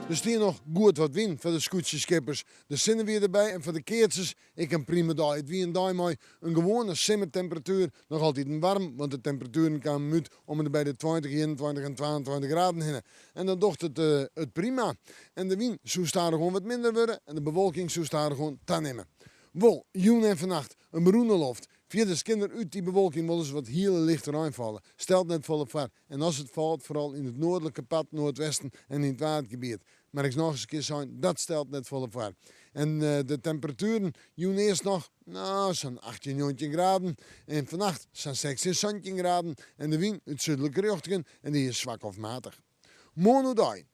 Er stier nog goed wat wind voor de scootjesskippers. Er zinnen weer erbij en voor de keertjes ik een prima dag. Het wie een dag mooi een gewone simmertemperatuur. Nog altijd een warm, want de temperaturen kwamen uit om er bij de 20, 21 en 22 graden heen. En dan docht het prima. En de wind zou daar gewoon wat minder worden en de bewolking zou daar gewoon toenemen. Wel, joen en vannacht een beroende loft. Via de kinder uit die bewolking wil eens wat hele lichte ruim vallen. Stelt net volle vaart. En als het valt, vooral in het noordelijke pad, noordwesten en in het watergebied. Maar ik nog eens een keer zeggen, dat stelt net volle vaart. En de temperaturen, joen eerst nog, nou, zo'n 18, 19 graden. En vannacht zo'n 16, 17 graden. En de wind uit zuidelijke richting en die is zwak of matig. Morgen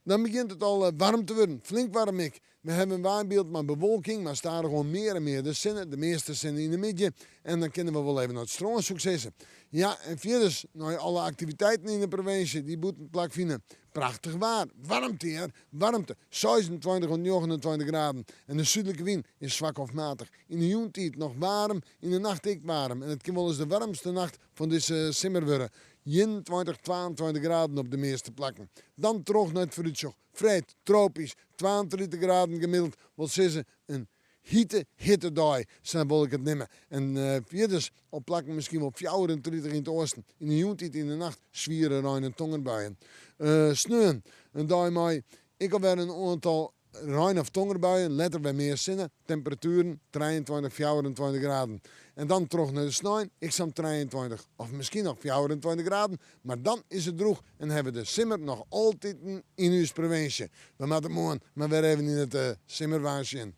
dan begint het al warm te worden, flink warm ik. We hebben een waarbeeld met bewolking, maar staan er gewoon meer en meer de zinnen. De meeste zinnen in de midden. En dan kunnen we wel even naar het strooien successen. Ja, en verder, nou, alle activiteiten in de provincie, die moeten plaatsvinden. Prachtig waar, warmte hier, warmte. 26 tot 29 graden. En de zuidelijke wind is zwak of matig. In de joentijd nog warm, in de nacht ik warm. En het kan wel eens de warmste nacht van deze simmer worden. 21, 22 graden op de meeste plekken. Dan terug naar het vooruitzicht. Vrij tropisch, 22 graden gemiddeld. Wat ze een hitte dag, zo wil ik het nemen. En verder op plekken misschien wel 34 in het oosten. In de joentijd in de nacht zwieren ruim en tongenbuien. Sneeuwen, een dag mee. Ik heb weer een aantal ruim of tongenbuien, letter bij meer zinnen. Temperaturen 23, 24 graden. En dan terug naar de sneeuw. Ik sta 23 of misschien nog 24 graden. Maar dan is het droog en hebben we de simmer nog altijd in uw provincie. We moeten morgen maar weer even in het simmerwaasje in.